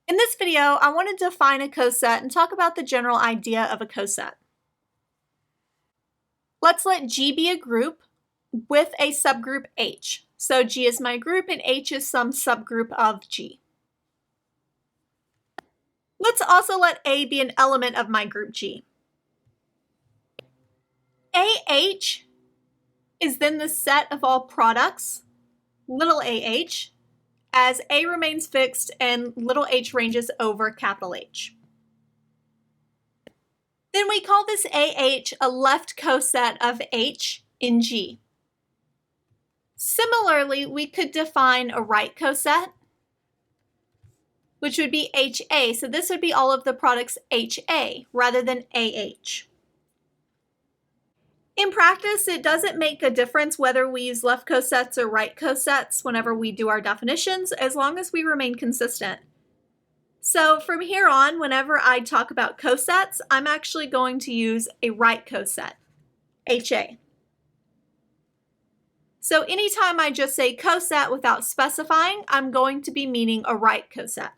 In this video, I want to define a coset and talk about the general idea of a coset. Let's let G be a group with a subgroup H. So G is my group and H is some subgroup of G. Let's also let A be an element of my group G. AH is then the set of all products, little ah, as A remains fixed and little h ranges over capital H. Then we call this AH a left coset of H in G. Similarly, we could define a right coset, which would be HA. So this would be all of the products HA rather than AH. In practice, it doesn't make a difference whether we use left cosets or right cosets whenever we do our definitions, as long as we remain consistent. So from here on, whenever I talk about cosets, I'm actually going to use a right coset, HA. So anytime I just say coset without specifying, I'm going to be meaning a right coset.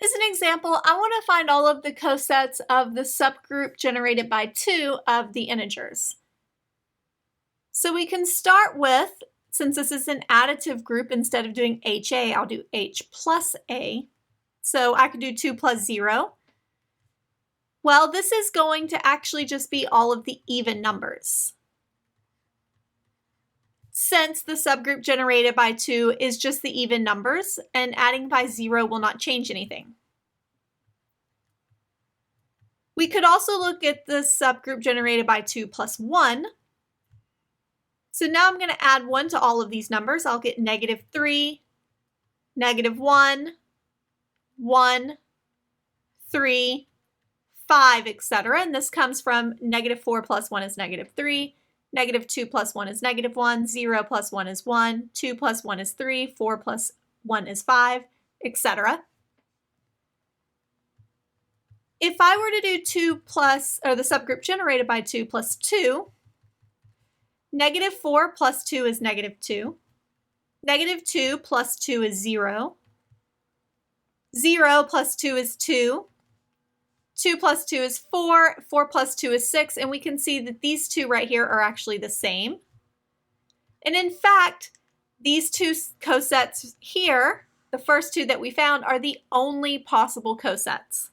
As an example, I want to find all of the cosets of the subgroup generated by 2 of the integers. So we can start with, since this is an additive group, instead of doing HA, I'll do H plus A. So I could do 2 plus 0. Well, this is going to actually just be all of the even numbers. Since the subgroup generated by 2 is just the even numbers, and adding by 0 will not change anything. We could also look at the subgroup generated by 2 plus 1. So now I'm going to add 1 to all of these numbers. I'll get -3, -1, 1, 3, 5, etc. And this comes from -4 plus 1 is -3, -2 plus 1 is -1, 0 plus 1 is 1, 2 plus 1 is 3, 4 plus 1 is 5, etc. If I were to do 2 plus, or the subgroup generated by 2 plus 2, -4 plus 2 is -2, -2 plus 2 is 0, 0 plus 2 is 2, 2 plus 2 is 4, 4 plus 2 is 6, and we can see that these two right here are actually the same. And in fact, these two cosets here, the first two that we found, are the only possible cosets.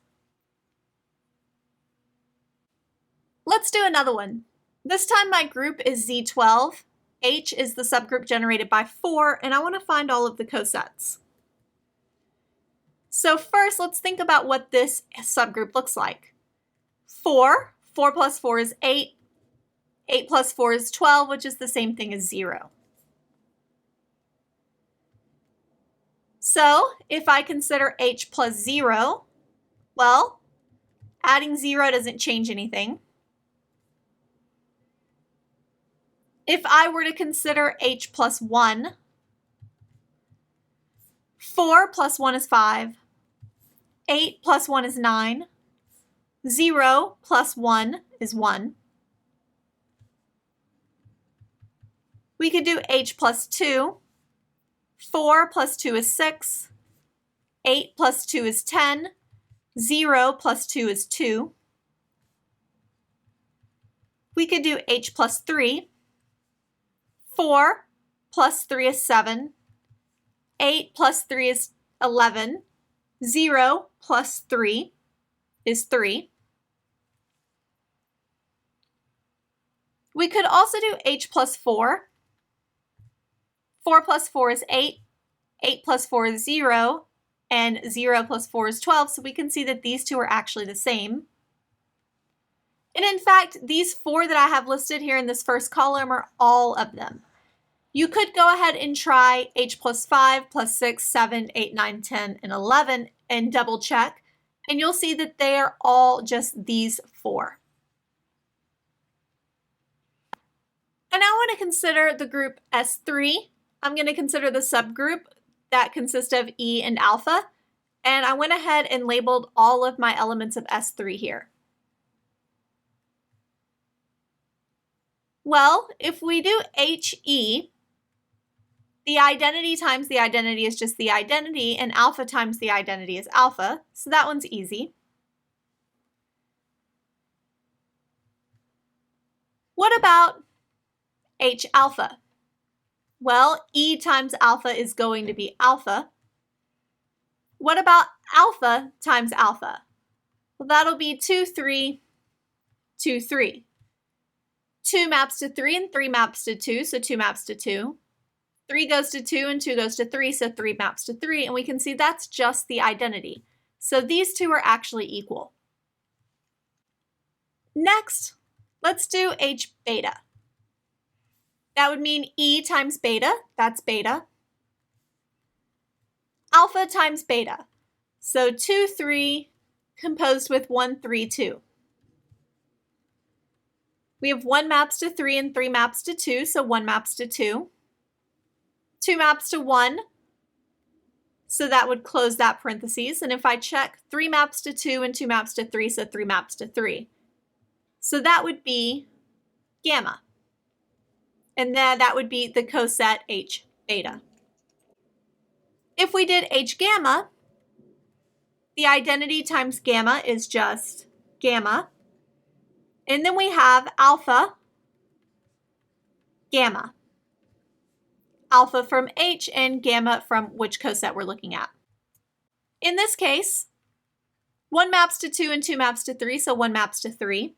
Let's do another one. This time my group is Z12, H is the subgroup generated by 4, and I want to find all of the cosets. So first, let's think about what this subgroup looks like. 4 plus 4 is 8, 8 plus 4 is 12, which is the same thing as 0. So if I consider H plus 0, well, adding 0 doesn't change anything. If I were to consider H plus 1, 4 plus 1 is 5, 8 plus 1 is 9, 0 plus 1 is 1. We could do H plus 2, 4 plus 2 is 6, 8 plus 2 is 10, 0 plus 2 is 2. We could do H plus 3, 4 plus 3 is 7, 8 plus 3 is 11, 0 plus 3 is 3. We could also do H plus 4. 4 plus 4 is 8, 8 plus 4 is 0, and 0 plus 4 is 12, so we can see that these two are actually the same. And in fact, these 4 that I have listed here in this first column are all of them. You could go ahead and try H plus 5 plus 6, 7, 8, 9, 10, and 11 and double check, and you'll see that they are all just these 4. And I want to consider the group S3. I'm going to consider the subgroup that consists of E and alpha, and I went ahead and labeled all of my elements of S3 here. Well, if we do HE, The identity times the identity is just the identity, and alpha times the identity is alpha, so that one's easy. What about H alpha? Well, E times alpha is going to be alpha. What about alpha times alpha? Well, that'll be 2, 3, 2, 3. 2 maps to 3 and 3 maps to 2, so 2 maps to 2. 3 goes to 2 and 2 goes to 3, so 3 maps to 3, and we can see that's just the identity. So these two are actually equal. Next, let's do H beta. That would mean E times beta, that's beta. Alpha times beta, so 2, 3 composed with 1, 3, 2. We have 1 maps to 3 and 3 maps to 2, so 1 maps to 2. 2 maps to 1, so that would close that parentheses. And if I check, 3 maps to 2 and 2 maps to 3, so 3 maps to 3. So that would be gamma. And then that would be the coset H beta. If we did H gamma, the identity times gamma is just gamma. And then we have alpha, gamma. Alpha from H and gamma from which coset we're looking at. In this case, 1 maps to 2 and 2 maps to 3, so 1 maps to 3.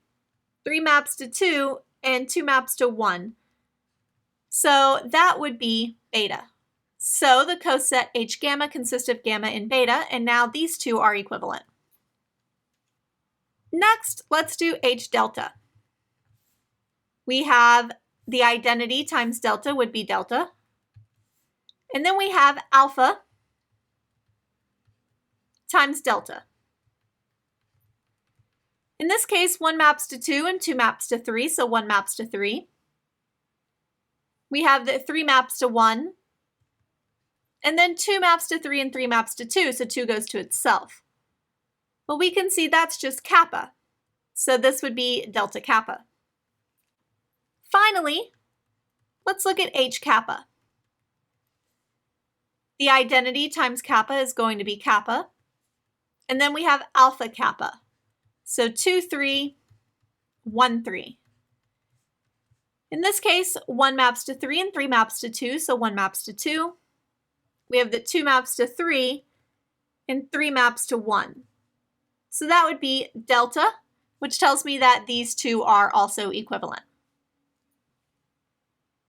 3 maps to 2 and 2 maps to 1. So that would be beta. So the coset H gamma consists of gamma and beta, and now these two are equivalent. Next, let's do H delta. We have the identity times delta would be delta. And then we have alpha times delta. In this case, 1 maps to 2 and 2 maps to 3, so 1 maps to 3. We have the 3 maps to 1, and then 2 maps to 3 and 3 maps to 2, so 2 goes to itself. Well, we can see that's just kappa, so this would be delta kappa. Finally, let's look at H kappa. The identity times kappa is going to be kappa, and then we have alpha kappa, so 2, 3, 1, 3. In this case, 1 maps to 3 and 3 maps to 2, so 1 maps to 2. We have the 2 maps to 3 and 3 maps to 1. So that would be delta, which tells me that these two are also equivalent.